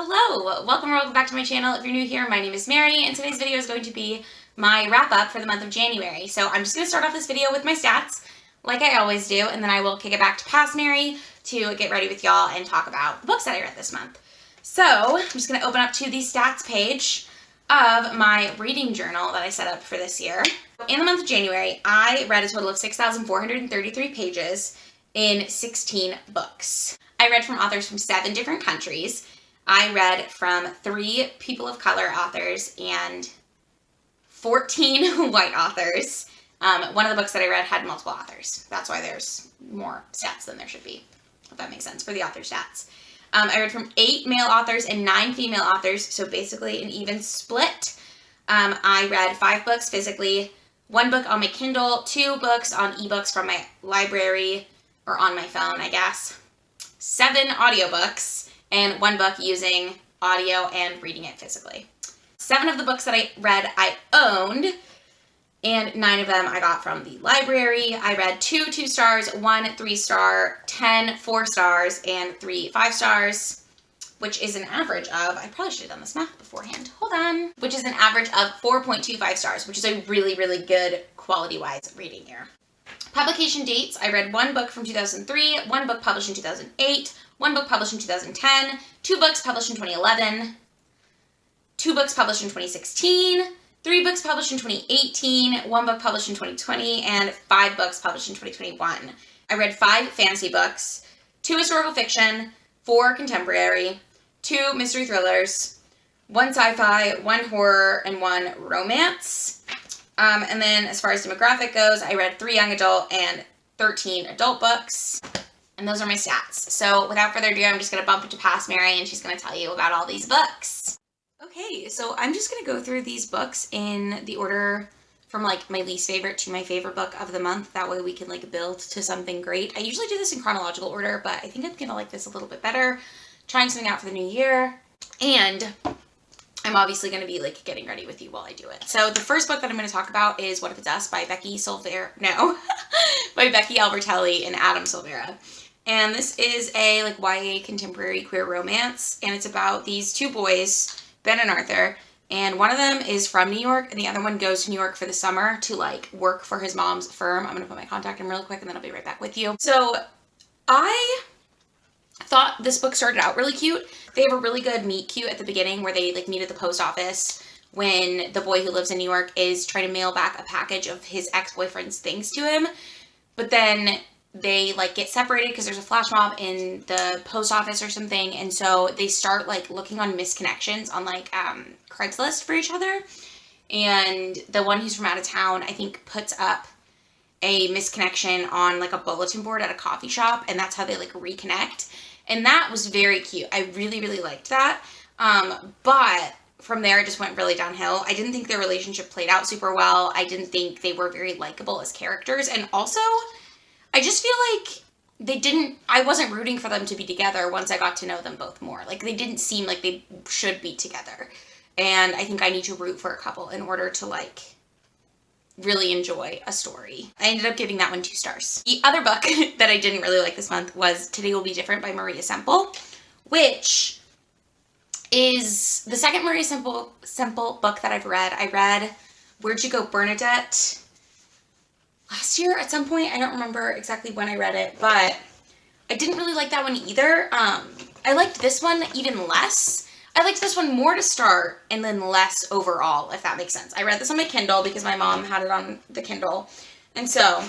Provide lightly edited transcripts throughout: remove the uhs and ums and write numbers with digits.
Hello, welcome or welcome back to my channel. If you're new here, my name is Mary, and today's video is going to be my wrap-up for the month of January. So I'm just going to start off this video with my stats, like I always do, and then I will kick it back to past Mary to get ready with y'all and talk about the books that I read this month. So I'm just going to open up to the stats page of my reading journal that I set up for this year. In the month of January, I read a total of 6,433 pages in 16 books. I read from authors from 7 different countries. I read from 3 people of color authors and 14 white authors. One of the books that I read had multiple authors. That's why there's more stats than there should be, if that makes sense, for the author stats. I read from 8 male authors and 9 female authors, so basically an even split. I read 5 books physically, 1 book on my Kindle, 2 books on ebooks from my library, or on my phone, I guess, 7 audiobooks, and 1 book using audio and reading it physically. 7 of the books that I read I owned, and 9 of them I got from the library. I read 2 2-stars, 1 3-star, 10 4-stars, and 3 5-stars, which is an average of, I probably should have done this math beforehand, hold on, which is an average of 4.25 stars, which is a really, really good quality-wise reading year. Publication dates, I read 1 book from 2003, 1 book published in 2008, 1 book published in 2010, 2 books published in 2011, 2 books published in 2016, 3 books published in 2018, 1 book published in 2020, and 5 books published in 2021. I read 5 fantasy books, 2 historical fiction, 4 contemporary, 2 mystery thrillers, 1 sci-fi, 1 horror, and 1 romance. And then as far as demographic goes, I read 3 young adult and 13 adult books. And those are my stats. So without further ado, I'm just going to bump into past Mary and she's going to tell you about all these books. Okay, so I'm just going to go through these books in the order from like my least favorite to my favorite book of the month. That way we can like build to something great. I usually do this in chronological order, but I think I'm going to like this a little bit better. Trying something out for the new year. And I'm obviously going to be like getting ready with you while I do it. So the first book that I'm going to talk about is What If It's Us by Becky Silvera. No, by Becky Albertelli and Adam Silvera. And this is a like YA contemporary queer romance, and it's about these 2 boys, Ben and Arthur, and one of them is from New York, and the other one goes to New York for the summer to like work for his mom's firm. I'm going to put my contact in real quick, and then I'll be right back with you. So I thought this book started out really cute. They have a really good meet cute at the beginning where they like meet at the post office when the boy who lives in New York is trying to mail back a package of his ex-boyfriend's things to him. But then they like get separated because there's a flash mob in the post office or something. And so they start like looking on misconnections on like Craigslist for each other. And the one who's from out of town, I think, puts up a misconnection on like a bulletin board at a coffee shop. And that's how they like reconnect. And that was very cute. I really, really liked that. But from there, it just went really downhill. I didn't think their relationship played out super well. I didn't think they were very likable as characters. And also, I just feel like I wasn't rooting for them to be together once I got to know them both more. Like, they didn't seem like they should be together. And I think I need to root for a couple in order to, like, really enjoy a story. I ended up giving that one 2 stars. The other book that I didn't really like this month was Today Will Be Different by Maria Semple, which is the second Maria Semple book that I've read. I read Where'd You Go, Bernadette last year at some point. I don't remember exactly when I read it, but I didn't really like that one either. I liked this one even less. I liked this one more to start and then less overall, if that makes sense. I read this on my Kindle because my mom had it on the Kindle. And so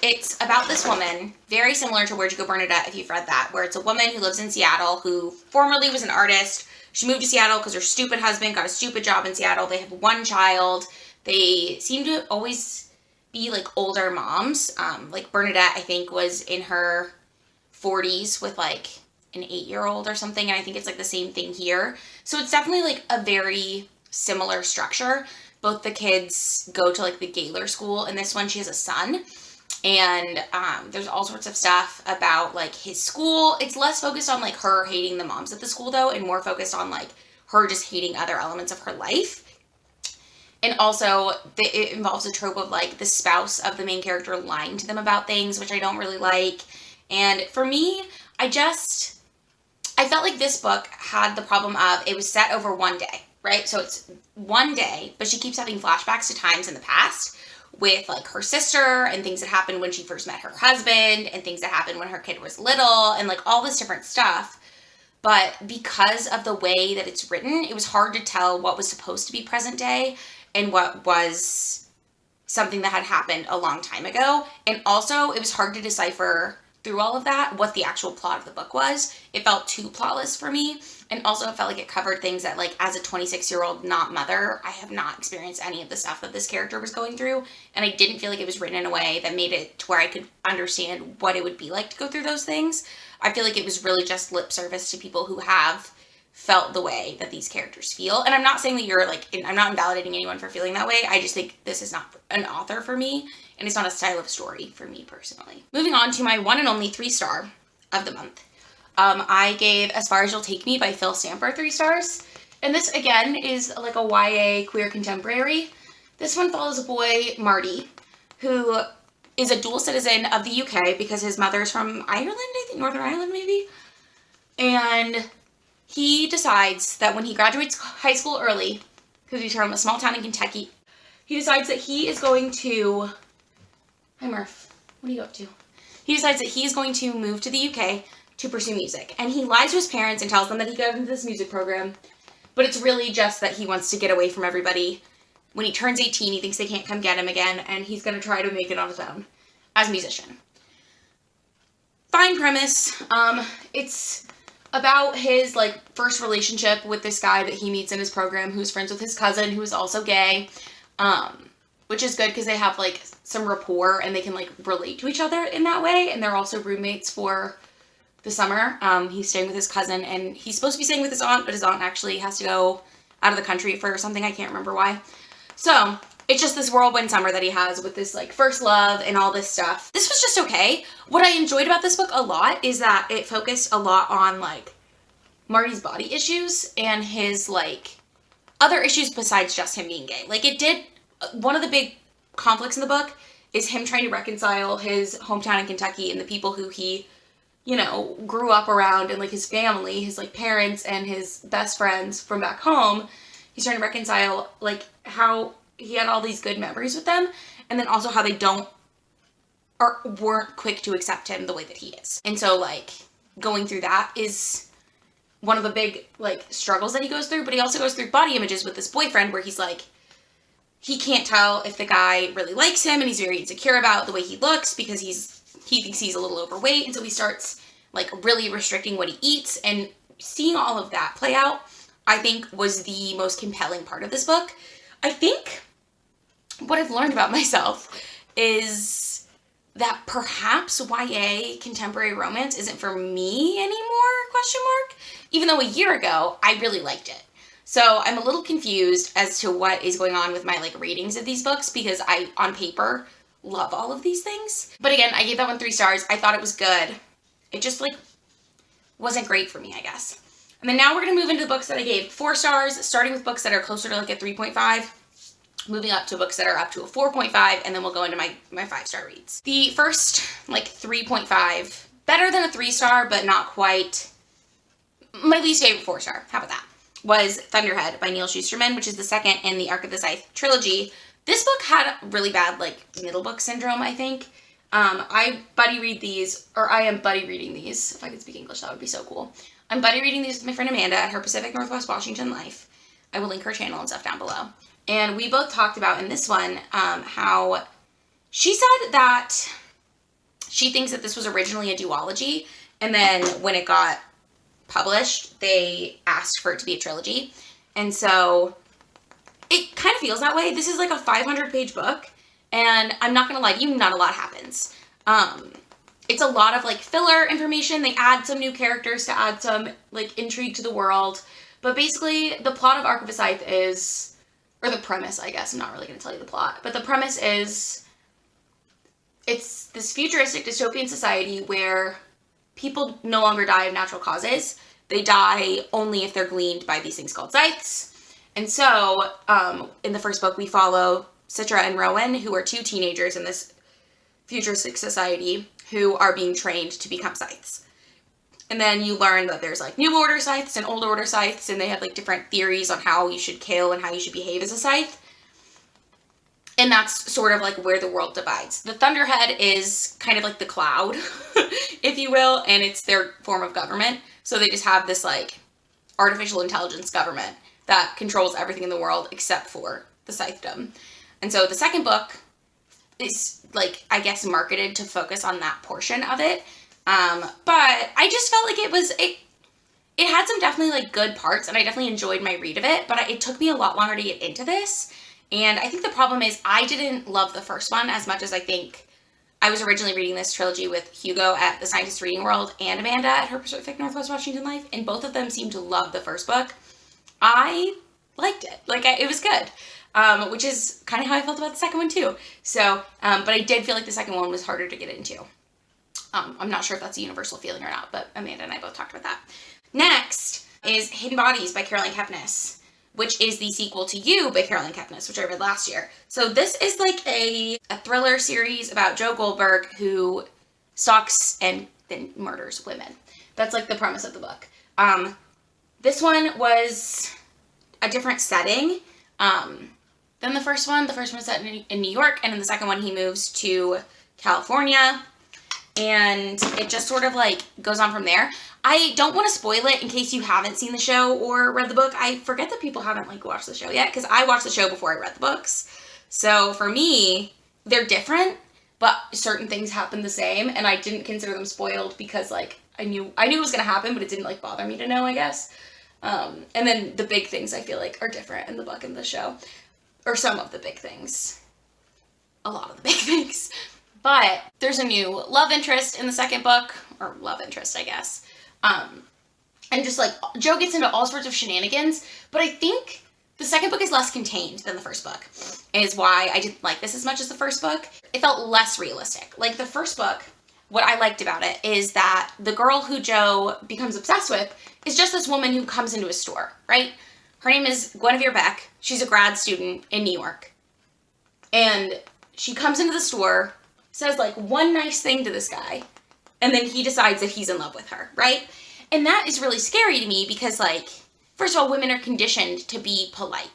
it's about this woman, very similar to Where'd You Go, Bernadette, if you've read that, where it's a woman who lives in Seattle who formerly was an artist. She moved to Seattle because her stupid husband got a stupid job in Seattle. They have 1 child. They seem to always be like older moms. Like Bernadette, I think, was in her 40s with like an 8-year-old or something, and I think it's like the same thing here. So it's definitely like a very similar structure. Both the kids go to like the Gaylor school, and this one she has a son, and there's all sorts of stuff about like his school. It's less focused on like her hating the moms at the school though, and more focused on like her just hating other elements of her life. And also, it involves a trope of like the spouse of the main character lying to them about things, which I don't really like. And for me, I felt like this book had the problem of it was set over one day, right? So it's one day, but she keeps having flashbacks to times in the past with like her sister and things that happened when she first met her husband and things that happened when her kid was little and like all this different stuff. But because of the way that it's written, it was hard to tell what was supposed to be present day and what was something that had happened a long time ago. And also, it was hard to decipher through all of that what the actual plot of the book was. It felt too plotless for me. And also, it felt like it covered things that, like, as a 26-year-old not mother, I have not experienced any of the stuff that this character was going through. And I didn't feel like it was written in a way that made it to where I could understand what it would be like to go through those things. I feel like it was really just lip service to people who have felt the way that these characters feel. And I'm not saying that you're like, I'm not invalidating anyone for feeling that way. I just think this is not an author for me, and it's not a style of story for me personally. Moving on to my one and only 3-star of the month. I gave As Far As You'll Take Me by Phil Stamper 3 stars. And this, again, is like a YA queer contemporary. This one follows a boy, Marty, who is a dual citizen of the UK because his mother is from Ireland, I think, Northern Ireland maybe. And he decides that when he graduates high school early, because he's from a small town in Kentucky, he decides that he is going to... Hi, Murph. What are you up to? He decides that he's going to move to the UK to pursue music. And he lies to his parents and tells them that he got into this music program. But it's really just that he wants to get away from everybody. When he turns 18, he thinks they can't come get him again, and he's going to try to make it on his own as a musician. Fine premise. It's about his, like, first relationship with this guy that he meets in his program who's friends with his cousin who is also gay, which is good because they have, like, some rapport and they can, like, relate to each other in that way, and they're also roommates for the summer. He's staying with his cousin, and he's supposed to be staying with his aunt, but his aunt actually has to go out of the country for something. I can't remember why. So, it's just this whirlwind summer that he has with this, like, first love and all this stuff. This was just okay. What I enjoyed about this book a lot is that it focused a lot on, like, Marty's body issues and his, like, other issues besides just him being gay. Like, it did, one of the big conflicts in the book is him trying to reconcile his hometown in Kentucky and the people who he, you know, grew up around and, like, his family, his, like, parents and his best friends from back home. He's trying to reconcile, like, how he had all these good memories with them, and then also how they weren't quick to accept him the way that he is. And so, like, going through that is one of the big, like, struggles that he goes through, but he also goes through body images with this boyfriend where he's, like, he can't tell if the guy really likes him, and he's very insecure about the way he looks because he thinks he's a little overweight, and so he starts, like, really restricting what he eats, and seeing all of that play out, I think, was the most compelling part of this book. I think what I've learned about myself is that perhaps YA contemporary romance isn't for me anymore, ? Even though a year ago, I really liked it. So I'm a little confused as to what is going on with my, like, ratings of these books because I, on paper, love all of these things. But again, I gave that one 3 stars. I thought it was good. It just, like, wasn't great for me, I guess. And then now we're going to move into the books that I gave 4 stars, starting with books that are closer to, like, a 3.5, moving up to books that are up to a 4.5, and then we'll go into my 5-star reads. The first, like, 3.5, better than a 3-star, but not quite my least favorite 4-star. How about that? Was Thunderhead by Neal Schusterman, which is the second in the Arc of the Scythe trilogy. This book had really bad, like, middle book syndrome, I think. I am buddy reading these. If I could speak English, that would be so cool. I'm buddy reading these with my friend Amanda at her Pacific Northwest Washington life. I will link her channel and stuff down below. And we both talked about in this one how she said that she thinks that this was originally a duology, and then when it got published, they asked for it to be a trilogy. And so it kind of feels that way. This is like a 500-page book, and I'm not going to lie to you, not a lot happens. It's a lot of, like, filler information. They add some new characters to add some, like, intrigue to the world. But basically, the plot of Arc of the Scythe is, or the premise, I guess. I'm not really going to tell you the plot. But the premise is, it's this futuristic dystopian society where people no longer die of natural causes. They die only if they're gleaned by these things called scythes. And so, in the first book, we follow Citra and Rowan, who are 2 teenagers in this futuristic society who are being trained to become scythes. And then you learn that there's like new order scythes and old order scythes, and they have like different theories on how you should kill and how you should behave as a scythe. And that's sort of like where the world divides. The Thunderhead is kind of like the cloud, if you will, and it's their form of government. So they just have this like artificial intelligence government that controls everything in the world except for the scythedom. And so the second book is like, I guess, marketed to focus on that portion of it. But I just felt like it had some definitely like good parts, and I definitely enjoyed my read of it, but it took me a lot longer to get into this. And I think the problem is I didn't love the first one as much as I think I was originally reading this trilogy with Hugo at the Scientist Reading World and Amanda at her Pacific Northwest Washington Life, and both of them seemed to love the first book. I liked it. It was good, which is kind of how I felt about the second one too. So, but I did feel like the second one was harder to get into. I'm not sure if that's a universal feeling or not, but Amanda and I both talked about that. Next is Hidden Bodies by Caroline Kepnes, which is the sequel to You by Caroline Kepnes, which I read last year. So this is like a thriller series about Joe Goldberg who stalks and then murders women. That's like the premise of the book. This one was a different setting than the first one. The first one was set in New York, and in the second one he moves to California, and it just sort of like goes on from there. I don't want to spoil it in case you haven't seen the show or read the book. I forget that people haven't like watched the show yet, because I watched the show before I read the books. So for me, they're different, but certain things happen the same, and I didn't consider them spoiled because like I knew it was gonna happen, but it didn't like bother me to know, I guess. And then the big things I feel like are different in the book and the show, or some of the big things, a lot of the big things. But there's a new love interest in the second book, or love interest, I guess. And just like Joe gets into all sorts of shenanigans, but I think the second book is less contained than the first book, is why I didn't like this as much as the first book. It felt less realistic. Like the first book, what I liked about it is that the girl who Joe becomes obsessed with is just this woman who comes into a store, right? Her name is Guinevere Beck. She's a grad student in New York. And she comes into the store, says like one nice thing to this guy, and then he decides that he's in love with her, right? And that is really scary to me because, like, first of all, women are conditioned to be polite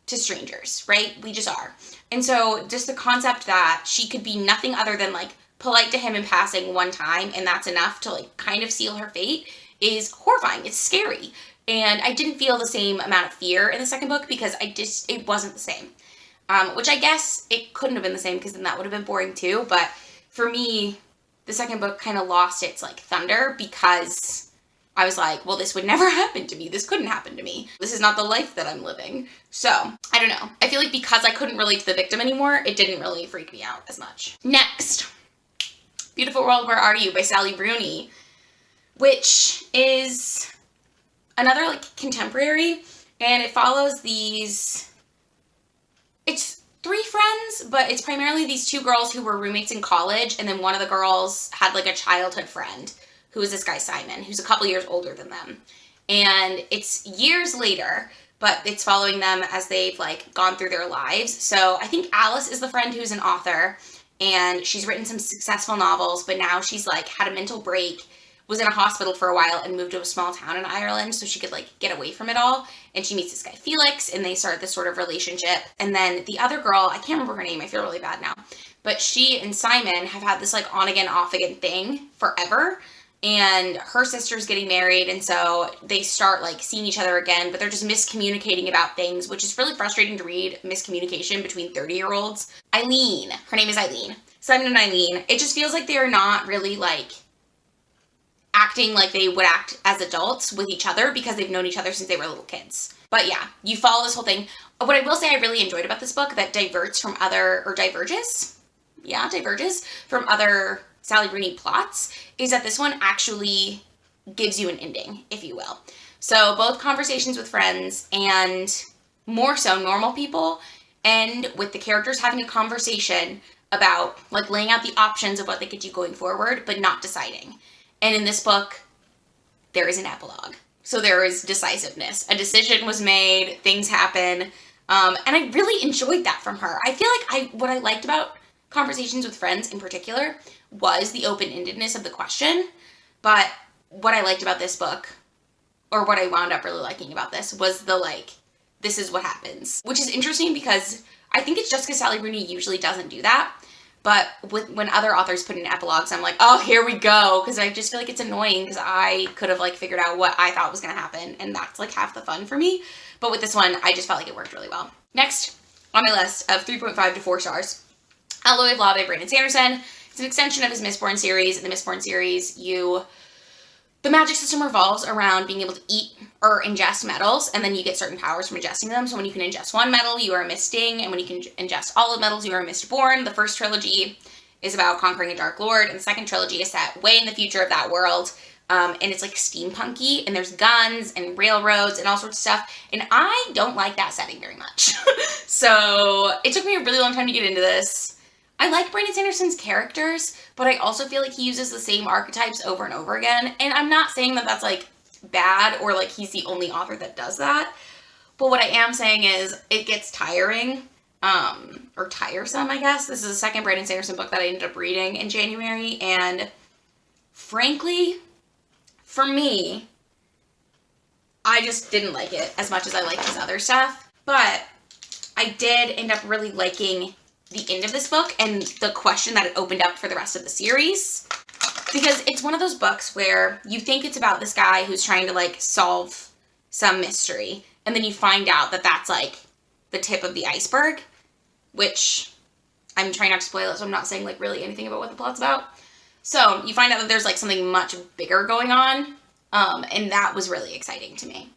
to strangers, right? We just are. And so just the concept that she could be nothing other than like polite to him in passing one time, and that's enough to like kind of seal her fate, is horrifying. It's scary. And I didn't feel the same amount of fear in the second book because it wasn't the same. Which I guess it couldn't have been the same because then that would have been boring too. But for me, the second book kind of lost its like thunder because I was like, well, this would never happen to me. This couldn't happen to me. This is not the life that I'm living. So I don't know. I feel like because I couldn't relate to the victim anymore, it didn't really freak me out as much. Next, Beautiful World, Where Are You by Sally Rooney, which is another like contemporary, and it follows it's 3 friends, but it's primarily these 2 girls who were roommates in college, and then one of the girls had like a childhood friend who is this guy Simon, who's a couple years older than them. And it's years later, but it's following them as they've like gone through their lives. So I think Alice is the friend who's an author, and she's written some successful novels, but now she's like had a mental break, was in a hospital for a while, and moved to a small town in Ireland so she could like get away from it all. And she meets this guy Felix, and they start this sort of relationship. And then the other girl, I can't remember her name, I feel really bad now, but she and Simon have had this like on again, off again thing forever. And her sister's getting married, and so they start like seeing each other again, but they're just miscommunicating about things, which is really frustrating to read, miscommunication between 30-year-olds. Eileen, her name is Eileen. Simon and Eileen, it just feels like they're not really like acting like they would act as adults with each other because they've known each other since they were little kids. But yeah, you follow this whole thing. What I will say I really enjoyed about this book that diverges from other Sally Rooney plots is that this one actually gives you an ending, if you will. So both conversations with friends and more so normal people end with the characters having a conversation about like laying out the options of what they could do going forward, but not deciding. And in this book, there is an epilogue. So there is decisiveness. A decision was made, things happen, and I really enjoyed that from her. I feel like what I liked about conversations with friends in particular was the open-endedness of the question, but what I liked about this book, or what I wound up really liking about this, was the, like, this is what happens. Which is interesting because I think it's just because Sally Rooney usually doesn't do that. But when other authors put in epilogues, I'm like, oh, here we go. Because I just feel like it's annoying because I could have, like, figured out what I thought was going to happen. And that's, like, half the fun for me. But with this one, I just felt like it worked really well. Next on my list of 3.5 to 4 stars, Alloy of Law by Brandon Sanderson. It's an extension of his Mistborn series. In the Mistborn series, the magic system revolves around being able to eat or ingest metals, and then you get certain powers from ingesting them. So when you can ingest one metal, you are a Misting, and when you can ingest all of metals, you are a Mistborn. The first trilogy is about conquering a Dark Lord, and the second trilogy is set way in the future of that world, and it's like steampunky, and there's guns and railroads and all sorts of stuff, and I don't like that setting very much. So it took me a really long time to get into this. I like Brandon Sanderson's characters, but I also feel like he uses the same archetypes over and over again. And I'm not saying that that's, like, bad or, like, he's the only author that does that. But what I am saying is it gets tiring, or tiresome, I guess. This is the second Brandon Sanderson book that I ended up reading in January. And frankly, for me, I just didn't like it as much as I liked his other stuff. But I did end up really liking the end of this book and the question that it opened up for the rest of the series, because it's one of those books where you think it's about this guy who's trying to, like, solve some mystery, and then you find out that that's, like, the tip of the iceberg, which I'm trying not to spoil it, so I'm not saying, like, really anything about what the plot's about. So you find out that there's, like, something much bigger going on, and that was really exciting to me.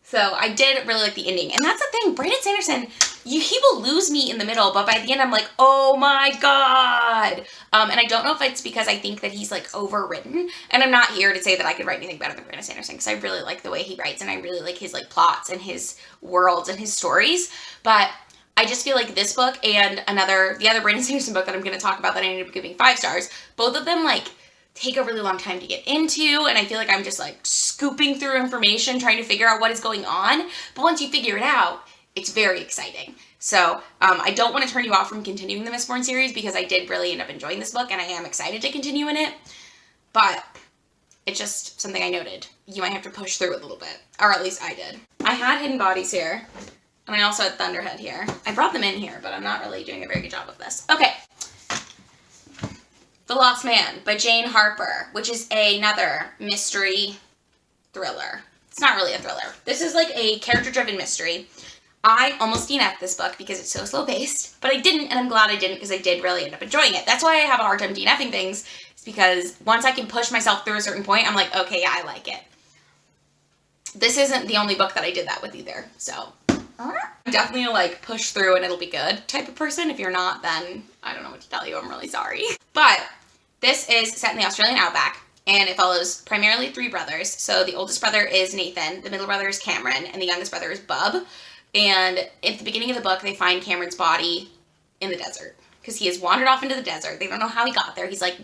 So I did really like the ending. And that's the thing, Brandon Sanderson, he will lose me in the middle, but by the end I'm like, oh my god. And I don't know if it's because I think that he's, like, overwritten. And I'm not here to say that I could write anything better than Brandon Sanderson, because I really like the way he writes, and I really like his, like, plots and his worlds and his stories. But I just feel like this book and the other Brandon Sanderson book that I'm going to talk about that I ended up giving 5 stars, both of them, like, take a really long time to get into, and I feel like I'm just, like, scooping through information trying to figure out what is going on. But once you figure it out, it's very exciting. So I don't want to turn you off from continuing the Mistborn series, because I did really end up enjoying this book and I am excited to continue in it, but it's just something I noted. You might have to push through it a little bit, or at least I did. I had Hidden Bodies here, and I also had Thunderhead here. I brought them in here, but I'm not really doing a very good job of this. Okay. The Lost Man by Jane Harper, which is another mystery thriller. It's not really a thriller. This is, like, a character-driven mystery. I almost DNF'd this book because it's so slow-paced, but I didn't, and I'm glad I didn't, because I did really end up enjoying it. That's why I have a hard time DNFing things, is because once I can push myself through a certain point, I'm like, okay, yeah, I like it. This isn't the only book that I did that with either, so I'm definitely a, like, push through and it'll be good type of person. If you're not, then I don't know what to tell you. I'm really sorry. But this is set in the Australian outback, and it follows primarily 3 brothers. So the oldest brother is Nathan, the middle brother is Cameron, and the youngest brother is Bub. And at the beginning of the book, they find Cameron's body in the desert, because he has wandered off into the desert. They don't know how he got there. He's, like,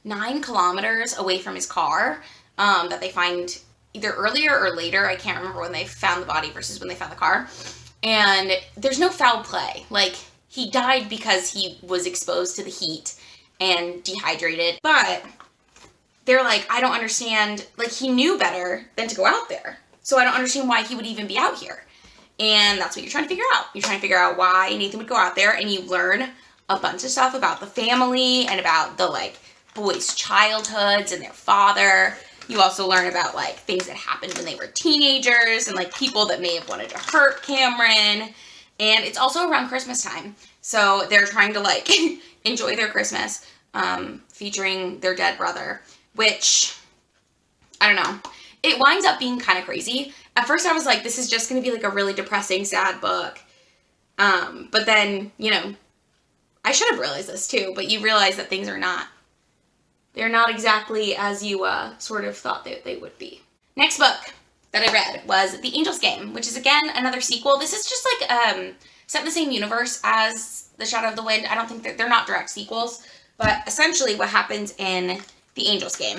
9 kilometers away from his car, that they find either earlier or later. I can't remember when they found the body versus when they found the car. And there's no foul play. Like, he died because he was exposed to the heat and dehydrated, but they're like, I don't understand, like, he knew better than to go out there, so I don't understand why he would even be out here. And that's what you're trying to figure out. You're trying to figure out why Nathan would go out there, and you learn a bunch of stuff about the family and about the, like, boys' childhoods and their father. You also learn about, like, things that happened when they were teenagers and, like, people that may have wanted to hurt Cameron. And it's also around Christmas time, so they're trying to, like, enjoy their Christmas, featuring their dead brother, which, I don't know. It winds up being kind of crazy. At first I was like, this is just going to be, like, a really depressing, sad book. But then, you know, I should have realized this too, but you realize that things are not, they're not exactly as you, sort of thought that they would be. Next book that I read was The Angel's Game, which is, again, another sequel. This is just, like, set in the same universe as The Shadow of the Wind. I don't think they're not direct sequels, but essentially what happens in The Angel's Game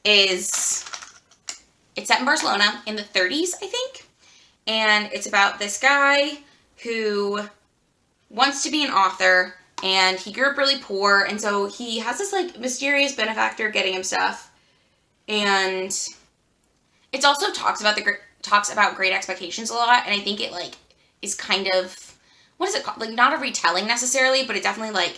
is it's set in Barcelona in the 30s, I think, and it's about this guy who wants to be an author, and he grew up really poor, and so he has this, like, mysterious benefactor getting him stuff, And it also talks about Great Expectations a lot, and I think it like is kind of, what is it called? Like, not a retelling necessarily, but it definitely like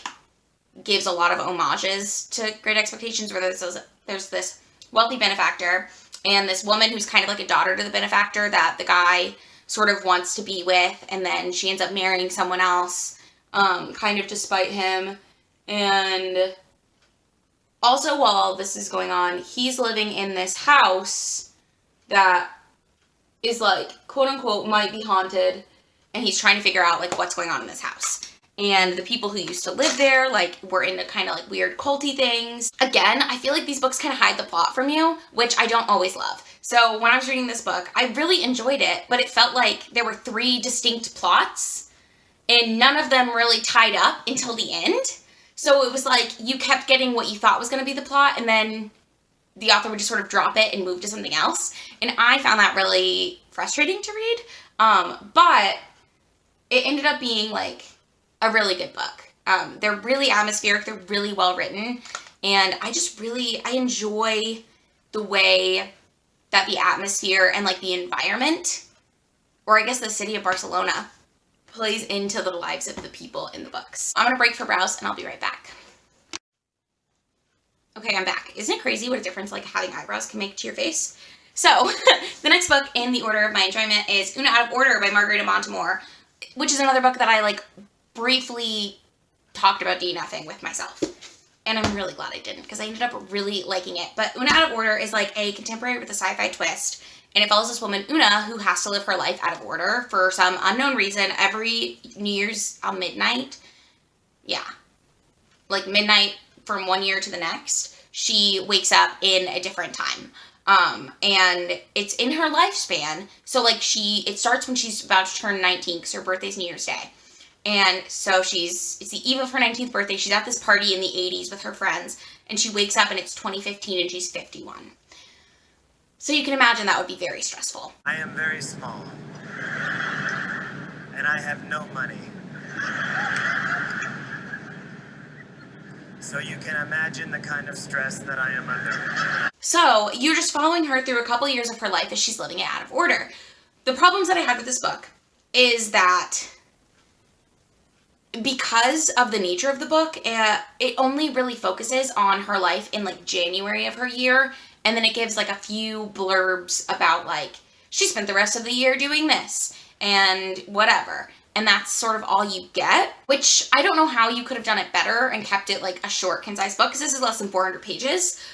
gives a lot of homages to Great Expectations, where there's this wealthy benefactor and this woman who's kind of like a daughter to the benefactor that the guy sort of wants to be with, and then she ends up marrying someone else, kind of despite him. And also, while this is going on, he's living in this house that is like, quote unquote, might be haunted, and he's trying to figure out like what's going on in this house. And the people who used to live there, like, were into kind of like weird culty things. Again, I feel like these books kind of hide the plot from you, which I don't always love. So when I was reading this book, I really enjoyed it, but it felt like there were 3 distinct plots, and none of them really tied up until the end. So it was like you kept getting what you thought was going to be the plot, and then the author would just sort of drop it and move to something else. And I found that really frustrating to read. But it ended up being like a really good book. They're really atmospheric. They're really well written. And I enjoy the way that the atmosphere and like the environment, or I guess the city of Barcelona, plays into the lives of the people in the books. I'm gonna break for brows and I'll be right back. Okay, I'm back. Isn't it crazy what a difference like having eyebrows can make to your face? So, the next book in the order of my enjoyment is Oona Out of Order by Margarita Montimore, which is another book that I like briefly talked about DNFing with myself. And I'm really glad I didn't, because I ended up really liking it. But Oona Out of Order is like a contemporary with a sci-fi twist. And it follows this woman, Oona, who has to live her life out of order for some unknown reason. Every New Year's midnight, like midnight from one year to the next, she wakes up in a different time. And it's in her lifespan. So like it starts when she's about to turn 19, because her birthday's New Year's Day. And so it's the eve of her 19th birthday. She's at this party in the 80s with her friends, and she wakes up and it's 2015 and she's 51. So you can imagine that would be very stressful. I am very small, and I have no money. So you can imagine the kind of stress that I am under. So you're just following her through a couple years of her life as she's living it out of order. The problems that I had with this book is that because of the nature of the book, it only really focuses on her life in like January of her year, and then it gives like a few blurbs about like she spent the rest of the year doing this and whatever. And that's sort of all you get, which I don't know how you could have done it better and kept it like a short, concise book, because this is less than 400 pages.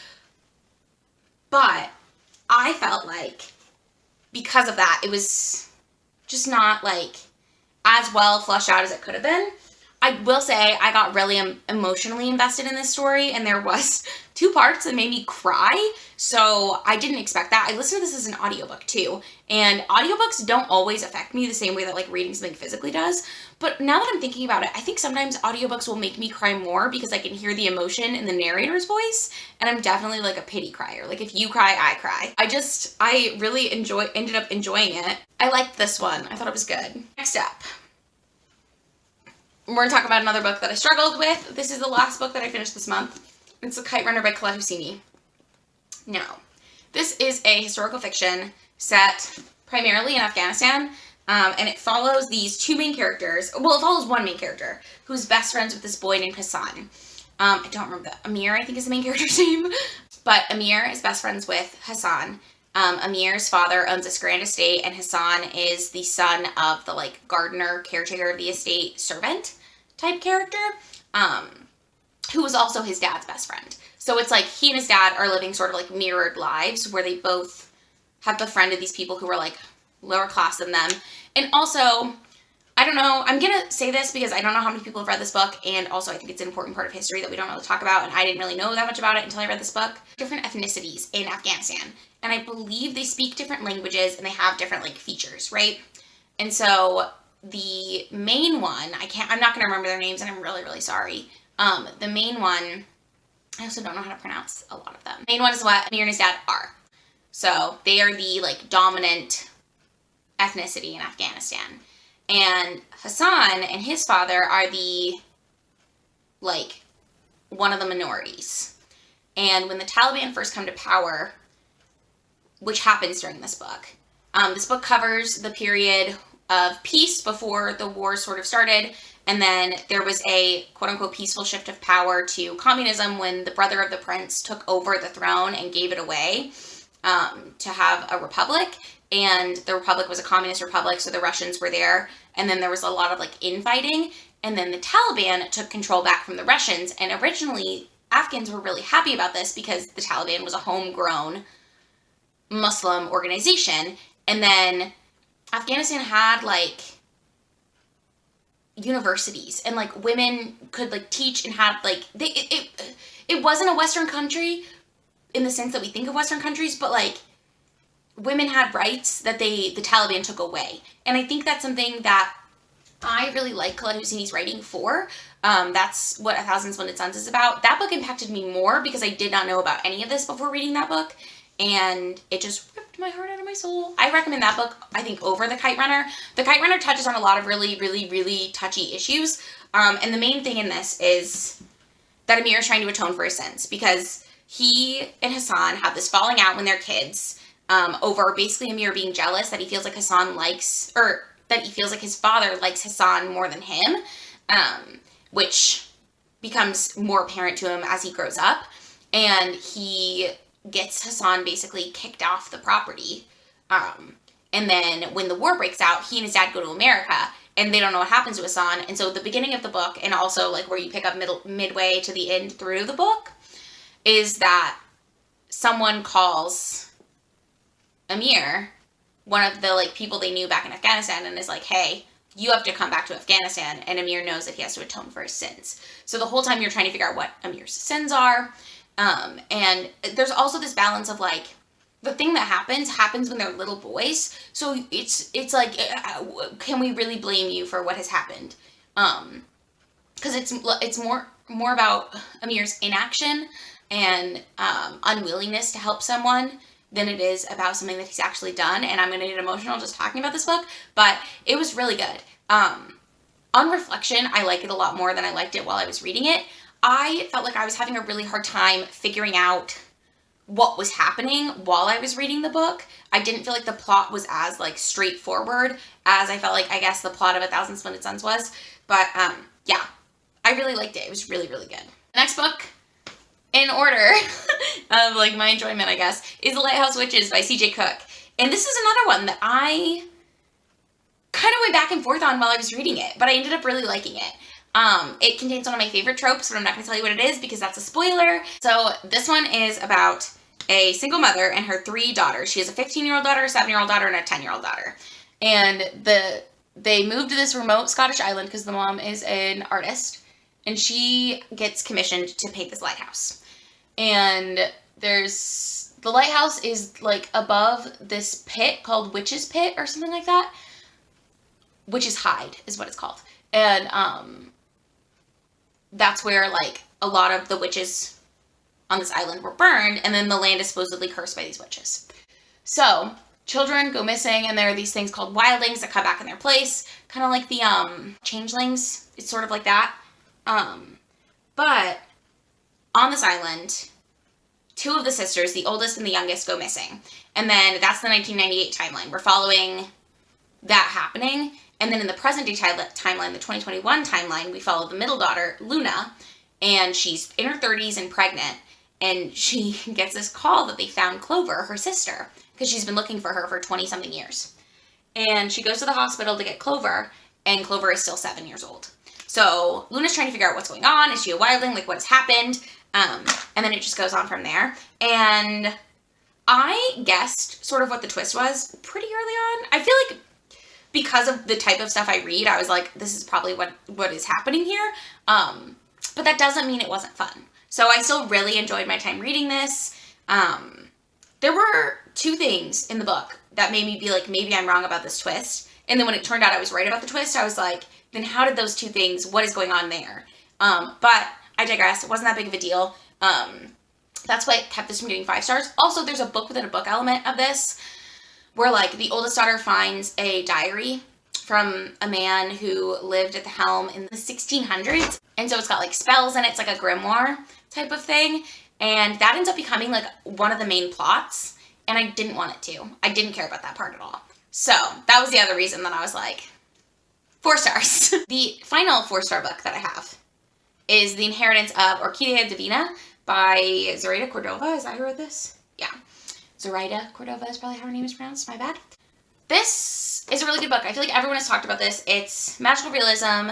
But I felt like because of that, it was just not like as well fleshed out as it could have been. I will say I got really emotionally invested in this story, and there was 2 parts that made me cry, so I didn't expect that. I listened to this as an audiobook too, and audiobooks don't always affect me the same way that like reading something physically does, but now that I'm thinking about it, I think sometimes audiobooks will make me cry more because I can hear the emotion in the narrator's voice, and I'm definitely like a pity crier. Like if you cry, I cry. I really ended up enjoying it. I liked this one. I thought it was good. Next up, we're going to talk about another book that I struggled with. This is the last book that I finished this month. It's The Kite Runner by Khaled Hosseini. Now, this is a historical fiction set primarily in Afghanistan, and it follows these 2 main characters. Well, it follows one main character who's best friends with this boy named Hassan. I don't remember that. Amir, I think, is the main character's name. But Amir is best friends with Hassan. Amir's father owns this grand estate, and Hassan is the son of the like gardener, caretaker of the estate, servant type character, who was also his dad's best friend. So it's like he and his dad are living sort of like mirrored lives, where they both have befriended these people who are like lower class than them. And also, I don't know, I'm gonna say this because I don't know how many people have read this book, and also I think it's an important part of history that we don't really talk about, and I didn't really know that much about it until I read this book. Different ethnicities in Afghanistan, and I believe they speak different languages and they have different like features, right? And so the main one, I'm not gonna remember their names, and I'm really, really sorry. The main one, I also don't know how to pronounce a lot of them. The main one is what Amir and his dad are. So they are the like dominant ethnicity in Afghanistan. And Hassan and his father are the, like, one of the minorities. And when the Taliban first come to power which happens during this book. This book covers the period of peace before the war sort of started, and then there was a quote-unquote peaceful shift of power to communism when the brother of the prince took over the throne and gave it away to have a republic, and the republic was a communist republic, so the Russians were there, and then there was a lot of like infighting, and then the Taliban took control back from the Russians, and originally Afghans were really happy about this because the Taliban was a homegrown Muslim organization, and then Afghanistan had like universities, and like women could like teach and have like it wasn't a Western country in the sense that we think of Western countries, but like women had rights that the Taliban took away, and I think that's something that I really like Khaled Hosseini's writing for. That's what A Thousand Splendid Suns is about. That book impacted me more because I did not know about any of this before reading that book, and it just ripped my heart out of my soul. I recommend that book, I think, over The Kite Runner. The Kite Runner touches on a lot of really, really, really touchy issues, and the main thing in this is that Amir is trying to atone for his sins, because he and Hassan have this falling out when they're kids, over basically Amir being jealous that he feels like Hassan likes, or that he feels like his father likes Hassan more than him, which becomes more apparent to him as he grows up, and he gets Hassan basically kicked off the property, and then when the war breaks out, he and his dad go to America, and they don't know what happens to Hassan, and so the beginning of the book, and also like where you pick up midway to the end through the book, is that someone calls Amir, one of the like people they knew back in Afghanistan, and is like, hey, you have to come back to Afghanistan, and Amir knows that he has to atone for his sins. So the whole time you're trying to figure out what Amir's sins are, and there's also this balance of like, the thing that happens when they're little boys, so it's like, can we really blame you for what has happened? Because it's more about Amir's inaction and unwillingness to help someone than it is about something that he's actually done, and I'm going to get emotional just talking about this book, but it was really good. On reflection, I like it a lot more than I liked it while I was reading it. I felt like I was having a really hard time figuring out what was happening while I was reading the book. I didn't feel like the plot was as like straightforward as I felt like, I guess, the plot of A Thousand Splendid Suns was, but yeah, I really liked it. It was really, really good. The next book in order of like my enjoyment, I guess, is The Lighthouse Witches by C.J. Cooke. And this is another one that I kind of went back and forth on while I was reading it, but I ended up really liking it. It contains one of my favorite tropes, but I'm not going to tell you what it is because that's a spoiler. So this one is about a single mother and her 3 daughters. She has a 15-year-old daughter, a 7-year-old daughter, and a 10-year-old daughter. And they moved to this remote Scottish island because the mom is an artist, and she gets commissioned to paint this lighthouse. And the lighthouse is like above this pit called Witch's Pit or something like that. Witch's Hide is what it's called. And that's where like a lot of the witches on this island were burned, and then the land is supposedly cursed by these witches. So children go missing, and there are these things called wildlings that come back in their place, kind of like the changelings. It's sort of like that. But on this island, 2 of the sisters, the oldest and the youngest, go missing. And then that's the 1998 timeline. We're following that happening. And then in the present day timeline, the 2021 timeline, we follow the middle daughter, Luna, and she's in her 30s and pregnant. And she gets this call that they found Clover, her sister, because she's been looking for her for 20-something years. And she goes to the hospital to get Clover, and Clover is still 7 years old. So Luna's trying to figure out what's going on. Is she a wildling? Like, what has happened? And then it just goes on from there. And I guessed sort of what the twist was pretty early on. I feel like because of the type of stuff I read, I was like, this is probably what is happening here. But that doesn't mean it wasn't fun. So I still really enjoyed my time reading this. There were 2 things in the book that made me be like, maybe I'm wrong about this twist. And then when it turned out I was right about the twist, I was like, then how did those 2 things, what is going on there? But I digress. It wasn't that big of a deal. That's why it kept this from getting 5 stars. Also, there's a book within a book element of this where like the oldest daughter finds a diary from a man who lived at the helm in the 1600s. And so it's got like spells in it. It's like a grimoire type of thing. And that ends up becoming like one of the main plots. and I didn't want it to. I didn't care about that part at all. So that was the other reason that I was like, 4 stars. The final 4-star book that I have is The Inheritance of Orquidea Divina by Zoraida Cordova. Is that who wrote this? Yeah. Zoraida Cordova is probably how her name is pronounced. My bad. This is a really good book. I feel like everyone has talked about this. It's magical realism.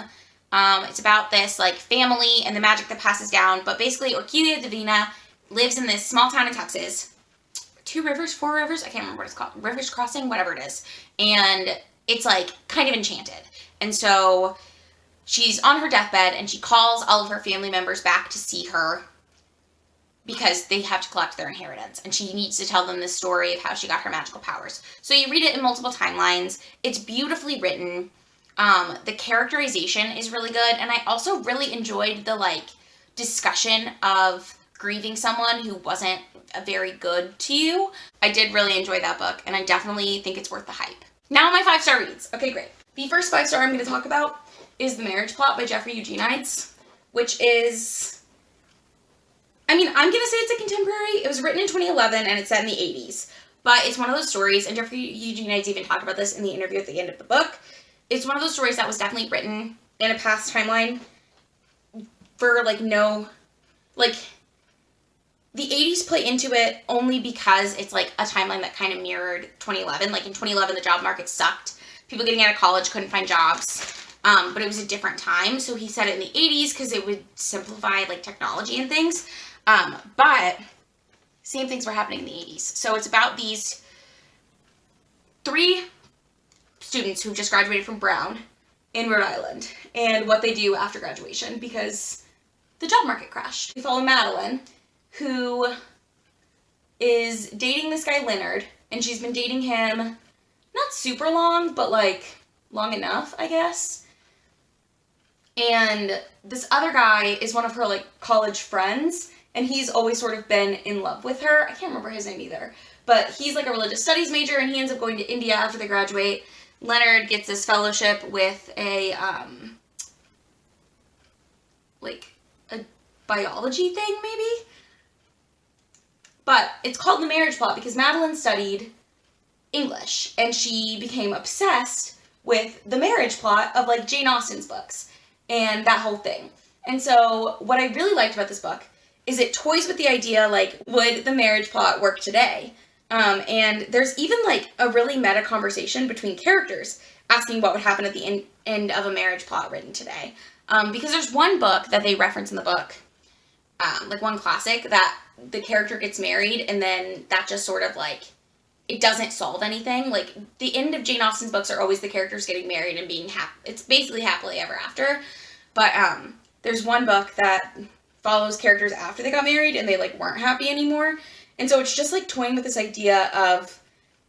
It's about this like family and the magic that passes down. But basically, Orquidea Divina lives in this small town in Texas. 2 rivers, 4 rivers, I can't remember what it's called. Rivers Crossing, whatever it is. And it's like kind of enchanted. And so she's on her deathbed and she calls all of her family members back to see her because they have to collect their inheritance. And she needs to tell them the story of how she got her magical powers. So you read it in multiple timelines. It's beautifully written. The characterization is really good. And I also really enjoyed the like discussion of grieving someone who wasn't very good to you. I did really enjoy that book, and I definitely think it's worth the hype. Now my 5-star reads. Okay, great. The first 5-star I'm going to talk about is The Marriage Plot by Jeffrey Eugenides, which is, I mean, I'm going to say it's a contemporary. It was written in 2011, and it's set in the 80s. But it's one of those stories, and Jeffrey Eugenides even talked about this in the interview at the end of the book. It's one of those stories that was definitely written in a past timeline for, like, no, like, the 80s play into it only because it's, like, a timeline that kind of mirrored 2011. Like, in 2011, the job market sucked. People getting out of college couldn't find jobs. But it was a different time. So he said it in the 80s because it would simplify, like, technology and things. But same things were happening in the 80s. So it's about these 3 students who just graduated from Brown in Rhode Island and what they do after graduation because the job market crashed. We follow Madeline, who is dating this guy Leonard, and she's been dating him not super long, but like long enough, I guess. And this other guy is one of her like college friends, and he's always sort of been in love with her. I can't remember his name either, but he's like a religious studies major, and he ends up going to India after they graduate. Leonard gets this fellowship with a like a biology thing maybe. But it's called The Marriage Plot because Madeline studied English and she became obsessed with the marriage plot of like Jane Austen's books and that whole thing. And so what I really liked about this book is it toys with the idea like, would the marriage plot work today? And there's even like a really meta conversation between characters asking what would happen at the end of a marriage plot written today. Because there's one book that they reference in the book, like one classic, that the character gets married and then that just sort of like, it doesn't solve anything. Like the end of Jane Austen's books are always the characters getting married and being it's basically happily ever after. But there's one book that follows characters after they got married and they like weren't happy anymore. And so it's just like toying with this idea of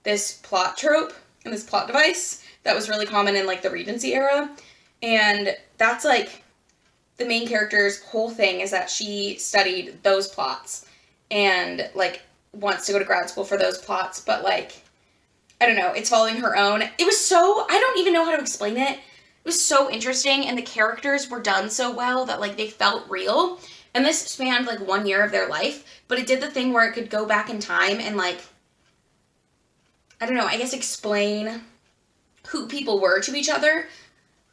this plot trope and this plot device that was really common in like the Regency era. And that's like the main character's whole thing is that she studied those plots and like wants to go to grad school for those plots, but like, I don't know, it's following her own. It was so, I don't even know how to explain it. It was so interesting and the characters were done so well that like they felt real. And this spanned like 1 year of their life, but it did the thing where it could go back in time and like, I don't know, I guess explain who people were to each other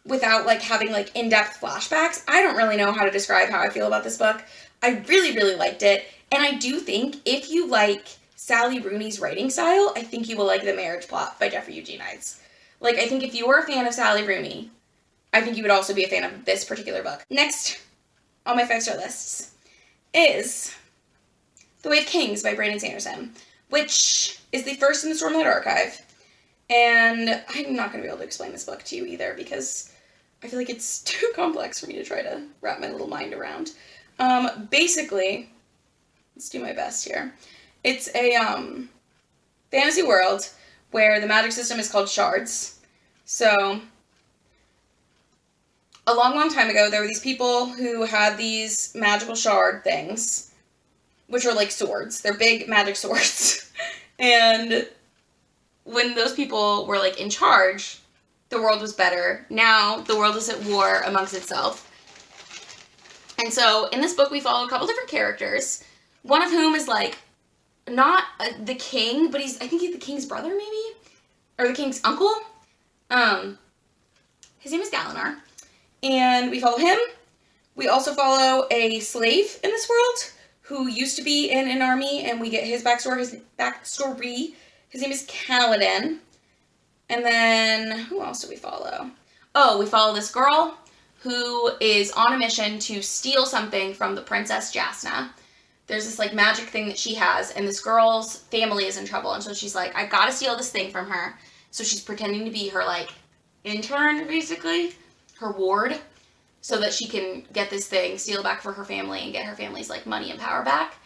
without like having like in-depth flashbacks. I don't really know how to describe how I feel about this book. I really, really liked it. And I do think if you like Sally Rooney's writing style, I think you will like The Marriage Plot by Jeffrey Eugenides. Like, I think if you were a fan of Sally Rooney, I think you would also be a fan of this particular book. Next on my 5-star lists is The Way of Kings by Brandon Sanderson, which is the first in the Stormlight Archive. And I'm not going to be able to explain this book to you either because I feel like it's too complex for me to try to wrap my little mind around. Basically, let's do my best here. It's a fantasy world where the magic system is called shards. So, a long, long time ago, there were these people who had these magical shard things, which are like swords. They're big magic swords. And when those people were like in charge, the world was better. Now the world is at war amongst itself. And so in this book we follow a couple different characters, one of whom is like not the king, but I think he's the king's brother, maybe? Or the king's uncle. His name is Dalinar. And we follow him. We also follow a slave in this world who used to be in an army, and we get his backstory. His name is Khaled. And then, who else do we follow? Oh, we follow this girl who is on a mission to steal something from the Princess Jasna. There's this, like, magic thing that she has, and this girl's family is in trouble, and so she's like, I gotta steal this thing from her. So she's pretending to be her, like, intern, basically, her ward, so that she can get this thing, steal it back for her family, and get her family's, like, money and power back.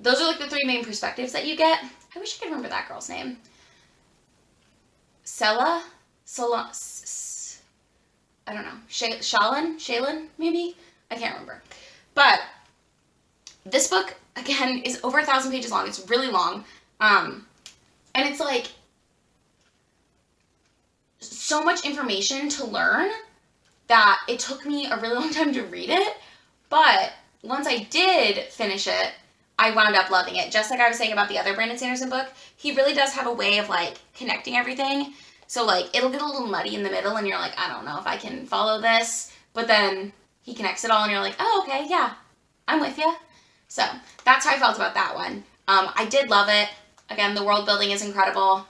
Those are, like, the three main perspectives that you get. I wish I could remember that girl's name. I don't know. Shaylin, maybe? I can't remember. But this book, again, is over 1,000 pages long. It's really long. And it's, like, so much information to learn that it took me a really long time to read it. But once I did finish it, I wound up loving it. Just like I was saying about the other Brandon Sanderson book, he really does have a way of, like, connecting everything. So, like, it'll get a little muddy in the middle, and you're like, I don't know if I can follow this. But then he connects it all, and you're like, oh, okay, yeah, I'm with you. So that's how I felt about that one. I did love it. Again, the world building is incredible.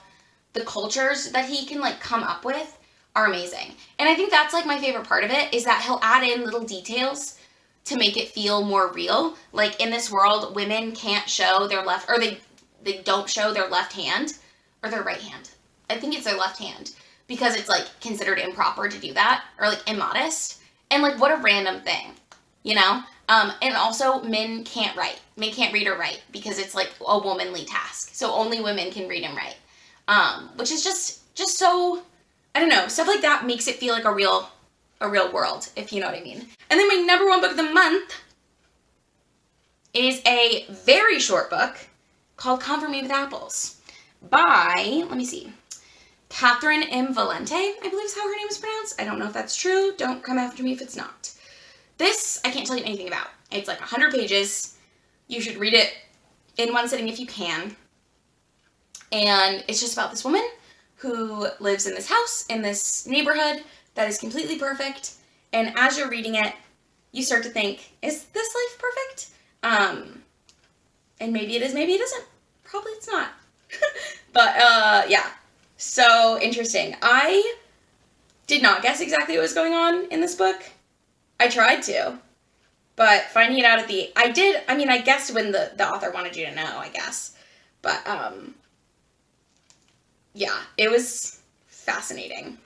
The cultures that he can, like, come up with are amazing. And I think that's, like, my favorite part of it, is that he'll add in little details to make it feel more real. Like, in this world, women can't show their left, or they don't show their left hand, or their right hand. I think it's their left hand, because it's, like, considered improper to do that, or, like, immodest. And, like, what a random thing, you know? And also, men can't write. Men can't read or write, because it's, like, a womanly task. So only women can read and write. Which is just so, I don't know, stuff like that makes it feel like a real world, if you know what I mean. And then my number one book of the month is a very short book called Comfort Me with Apples by, let me see, Cathrynne M. Valente, I believe is how her name is pronounced. I don't know if that's true. Don't come after me if it's not. This, I can't tell you anything about. It's like 100 pages. You should read it in one sitting if you can. And it's just about this woman who lives in this house, in this neighborhood that is completely perfect. And as you're reading it, you start to think, is this life perfect? And maybe it is, maybe it isn't. Probably it's not. But, yeah. So interesting. I did not guess exactly what was going on in this book. I tried to. But finding it out at the... I guessed when the author wanted you to know, I guess. But, yeah, it was fascinating.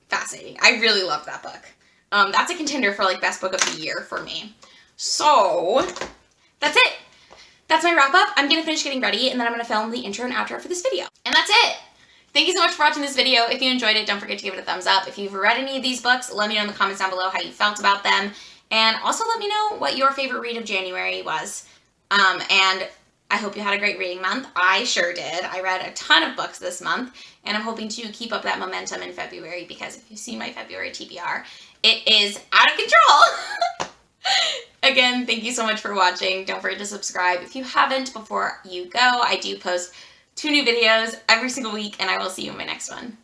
Fascinating. I really loved that book. That's a contender for, like, best book of the year for me. So, that's it. That's my wrap up. I'm going to finish getting ready, and then I'm going to film the intro and outro for this video. And that's it. Thank you so much for watching this video. If you enjoyed it, don't forget to give it a thumbs up. If you've read any of these books, let me know in the comments down below how you felt about them. And also let me know what your favorite read of January was. And I hope you had a great reading month. I sure did. I read a ton of books this month, and I'm hoping to keep up that momentum in February, because if you've seen my February TBR, it is out of control. Again, thank you so much for watching. Don't forget to subscribe if you haven't before you go. I do post 2 new videos every single week, and I will see you in my next one.